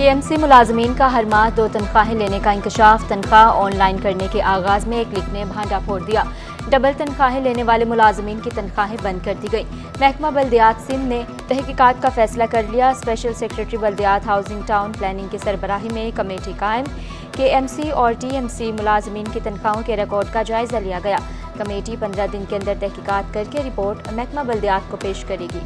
TMC मुलाजमीन का हर माह 2 तनख्वाहें लेने का इंकशाफ तनख्वाह ऑनलाइन करने के आगाज में एक क्लिक ने भांडा फोड़ दिया। डबल तनख्वाहें लेने वाले मुलाजमीन की तनख्वाहें बंद कर दी गई। महकमा बल्दियात सिंध ने तहकीकात का फैसला कर लिया। स्पेशल सेक्रेटरी बल्दियात हाउसिंग टाउन प्लानिंग की सरबराही में कमेटी कायम। केएमसी और टीएमसी मुलाजमीन की तनख्वाहों के रिकॉर्ड का जायजा लिया गया। कमेटी 15 दिन के अंदर तहकीकात करके रिपोर्ट महकमा बल्दियात को पेश करेगी।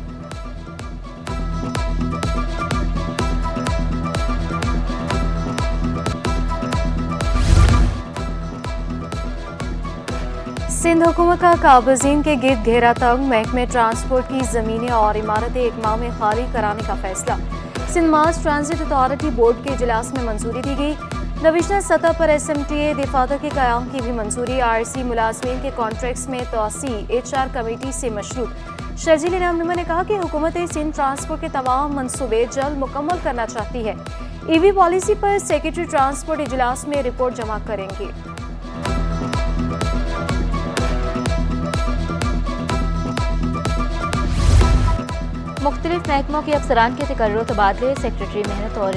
सिंध हुकूमत का काबज़ीन के गिर्द घेरा तंग। महकमे ट्रांसपोर्ट की ज़मीनें और इमारतें एक माह में खाली कराने का फैसला। Sindh Mass Transit Authority Board के इजलास में मंजूरी दी गई। डिविजनल सतह पर SMTA दफातर के क़याम की भी मंजूरी। RC मुलाजमीन के कॉन्ट्रैक्ट्स में तोसी HR कमेटी से मशरूत। शर्जील रहनुमा ने कहा कि हुकूमत सिंध ट्रांसपोर्ट के तमाम मनसूबे जल्द मुकम्मल करना चाहती है। EV पॉलिसी पर सेक्रेटरी ट्रांसपोर्ट इजलास में रिपोर्ट जमा करेंगे। मुख्तलिफ महकमों के अफसरान के तकर्रुर तबादले। सेक्रेटरी मेहनत और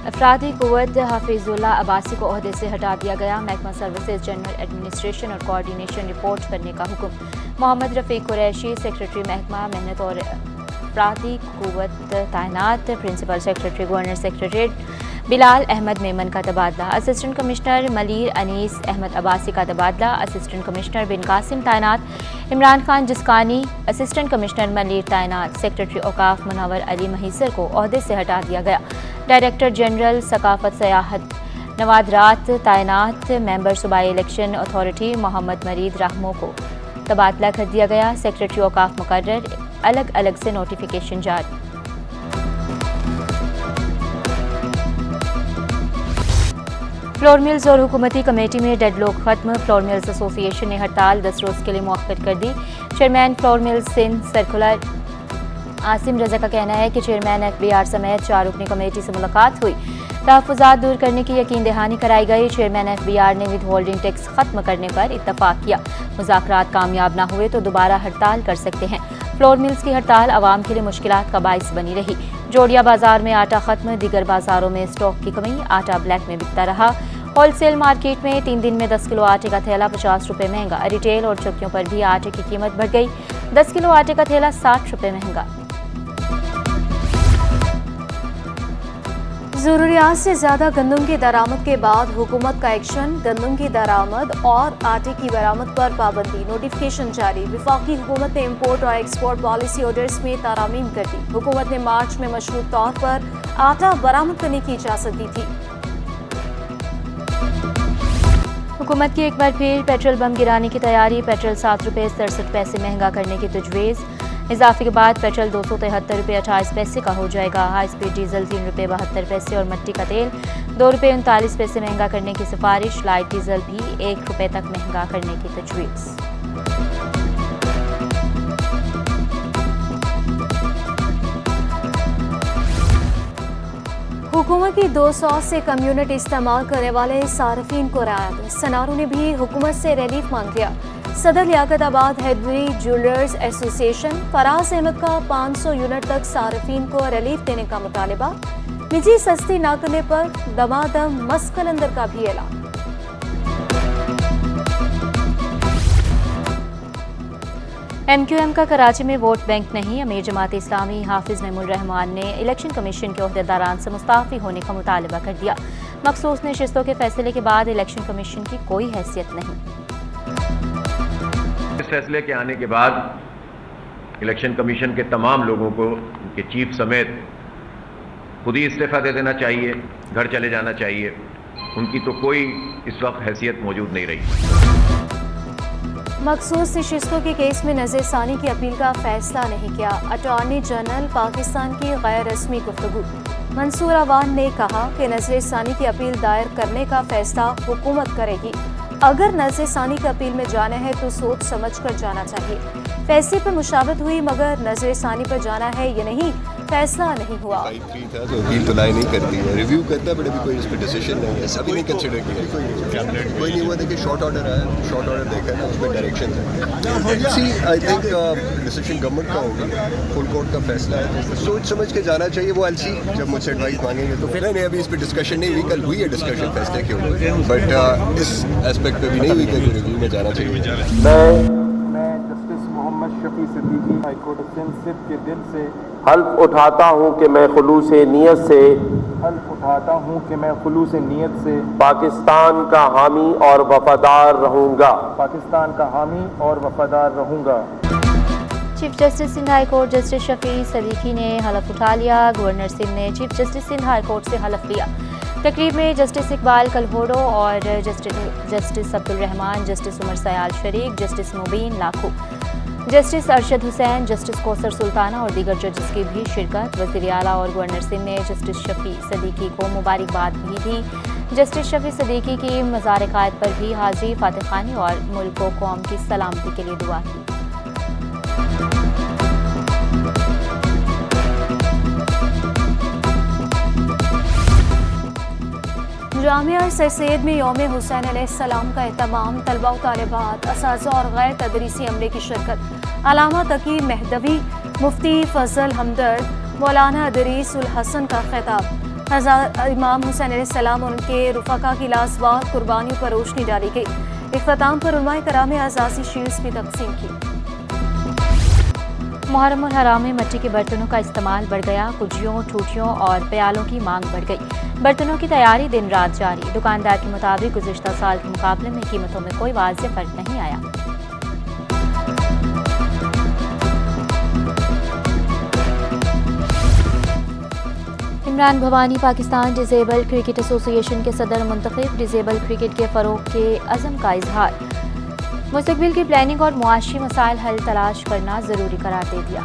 अफरादी कुव्वत हाफिजुल्लाह अब्बासी को ओहदे से हटा दिया गया। महकमा सर्विसेज जनरल एडमिनिस्ट्रेशन और कोऑर्डिनेशन रिपोर्ट करने का हुक्म। मोहम्मद रफ़ीक कुरैशी सेक्रेटरी महकमा मेहनत और अफरादी कुव्वत तैनात। Principal secretary governor secretariat Bilal Ahmed Memon का तबादला। असिस्टेंट कमिश्नर मलीर अनीस अहमद अब्बासी का तबादला। असिस्टेंट कमिश्नर बिन कासिम तैनात। इमरान खान जिस्कानी असिस्टेंट कमिश्नर मलीर तैनात। सेक्रेटरी औकाफ मुनव्वर अली महीसर को ओहदे से हटा दिया गया। डायरेक्टर जनरल सकाफत सयाहत नवादरात तैनात। मेंबर सूबाई इलेक्शन अथॉरिटी मोहम्मद मरीद रहमो को तबादला कर दिया गया। सेक्रेटरी औकाफ मुकर्रर। अलग अलग से नोटिफिकेशन जारी। फ्लोर मिल्स और हुकूमती कमेटी में डेडलॉक खत्म। फ्लोर मिल्स एसोसिएशन ने हड़ताल 10 रोज के लिए मुअक्कद कर दी। Chairman flour mills Sindh circular Asim Raza का कहना है कि चेयरमैन FBR समेत 4 रुकनी कमेटी से मुलाकात हुई। तहफ़्फ़ुज़ात दूर करने की यकीन दहानी कराई गई। चेयरमैन FBR ने विद होल्डिंग टैक्स खत्म करने पर इत्तफाक किया। मुज़ाकरात कामयाब न हुए तो दोबारा हड़ताल कर सकते हैं। फ्लोर मिल्स की हड़ताल आवाम के लिए मुश्किलात का बाइस बनी रही। जोड़िया बाजार में आटा खत्म। दीगर बाजारों में स्टॉक की कमी। आटा ब्लैक में बिकता रहा। होलसेल मार्केट में 3 दिन में 10 किलो आटे का थैला 50 रुपये महंगा। रिटेल और चौकियों पर भी आटे की कीमत बढ़ गई। 10 किलो आटे का थैला 60 रुपये महंगा। ज़रूरियात से ज़्यादा गंदम की दरामद के बाद हुकूमत का एक्शन। गंदम की दरामद और आटे की बरामद पर पाबंदी। नोटिफिकेशन जारी। वफाकी हुकूमत ने इम्पोर्ट और एक्सपोर्ट पॉलिसी ऑर्डर्स में तारामीम कर दी। हुकूमत ने मार्च में मशरूत तौर पर आटा बरामद करने की इजाज़त दी थी। हुकूमत की एक बार फिर पेट्रोल बम गिराने की तैयारी। पेट्रोल 7 रुपये 67 पैसे महंगा करने की तजवीज़। इजाफे के बाद पेट्रोल 273 रुपये 28 पैसे का हो जाएगा। हाई स्पीड डीजल 3 रुपये 72 पैसे और मट्टी का तेल 2 रुपये 39 पैसे महंगा करने की सिफारिश। लाइट डीजल भी 1 रुपये तक महंगा करने की तजवीज़। हुकूमत की 200 से कम यूनिट इस्तेमाल करने वाले सार्फिन को राहत। सनारों ने भी हुकूमत से रिलीफ मांग लिया। सदर लियाकताबाद हैदरी ज्वेलर्स एसोसिएशन फराज अहमद का 500 यूनिट तक सार्फिन को रिलीफ देने का मुतालबा। निजी सस्ती ना करने पर दमादम मस्कलंदर का भी ऐलान। MQM का कराची में वोट बैंक नहीं। अमीर जमात इस्लामी हाफिज महमूद रहमान ने इलेक्शन कमीशन के ओहदेदारान से मुस्ताफी होने का मुतालबा कर दिया। मखसूस नशिस्तों के फैसले के बाद इलेक्शन कमीशन की कोई हैसियत नहीं। इस फैसले के आने के बाद इलेक्शन कमीशन के तमाम लोगों को उनके चीफ समेत खुद ही इस्तीफा दे देना चाहिए, घर चले जाना चाहिए। उनकी तो कोई इस वक्त हैसियत मौजूद नहीं रही। मखसूस नशिस्तों के केस में नज़रसानी की अपील का फैसला नहीं किया। अटॉर्नी जनरल पाकिस्तान की गैर रस्मी गुफ्तगू। मंसूर अवान ने कहा कि नज़रसानी की अपील दायर करने का फैसला हुकूमत करेगी। अगर नज़रसानी की अपील में जाना है तो सोच समझ कर जाना चाहिए। फैसले पर मुशावरत हुई मगर नजरसानी पर जाना है या नहीं फैसला नहीं हुआ। 5-3 था तो अपील तो लाए नहीं करती है, रिव्यू करता है बट अभी कोई इस पर डिसीजन नहीं है, अभी नहीं कंसिडर किया, कोई नहीं हुआ। देखिए शॉर्ट ऑर्डर आया, शॉर्ट ऑर्डर देखा है, उसमें डायरेक्शन है। सी आई थिंक डिसीजन गवर्नमेंट का होगा, फुल कोर्ट का फैसला है तो सोच समझ के जाना चाहिए। वो एलसी जब मुझसे एडवाइस मांगेंगे तो नहीं अभी इस पर डिस्कशन नहीं हुई, कल हुई है डिस्कशन फैसले के ऊपर, बट इस एस्पेक्ट पे भी नहीं हुई कि रिव्यू में जाना चाहिए। मैं जस्टिस मोहम्मद शफी सिद्दीकी हाईकोर्ट सिंध के दिल से हल्फ उठाता हूँ कि मैं खुलूस नीयत से हल्फ उठाता हूँ कि मैं खुलूस नीयत से पाकिस्तान का हामी और वफादार रहूँगा। पाकिस्तान का हामी और वफादार रहूँगा। Chief justice Sindh High Court justice Shafi Siddiqui ने हलफ उठा लिया। गवर्नर सिंध ने chief justice Sindh High Court से हलफ लिया। तकरीब में जस्टिस इकबाल कलहोडो और जस्टिस अब्दुल रहमान, जस्टिस उमर सयाल शरीक, justice Mubeen Lakho, justice Arshad Hussain, justice Kausar Sultana और दीगर जजेस की भी शिरकत। वज़ीर आला और गवर्नर सिंध ने जस्टिस शफी सदीकी को मुबारकबाद भी दी। जस्टिस शफी सदीकी की मज़ार कायद पर भी हाजिरी, फातिह खानी और मुल्क व कौम की सलामती के लिए दुआ की। जामिया सर सैयद में यौम हुसैन अलैहिस्सलाम का एहतमाम, तलबा व तालिबात, असातिज़ा और गैर तदरीसी अमले की शिरकत। अलामा तकी मेहदवी, मुफ्ती फजल हमदर्द, मौलाना अदरीस उल हसन का खिताब। हज़रत इमाम हुसैन अलैहिस्सलाम और उनके रुफ़का की लाजवाब कुर्बानियों पर रोशनी डाली गई। इख्तिताम पर उलमाए कराम ने आज़ादी शील्ड्स भी तकसीम की। मुहर्रम और हराम में मिट्टी के बर्तनों का इस्तेमाल बढ़ गया। कुजियों, ठूठियों और प्यालों की मांग बढ़ गई। बर्तनों की तैयारी दिन रात जारी। दुकानदार के मुताबिक गुज़िश्ता साल के मुकाबले में कीमतों में कोई वाज़ेह फर्क नहीं आया। Imran Bhavani Pakistan disable cricket association के सदर मुंतखब। डिसेबल क्रिकेट के फ़रोग़ के अज़म का इजहार। मुस्तक़बिल की प्लानिंग और मुआशी मसाइल हल तलाश करना ज़रूरी करार दे दिया।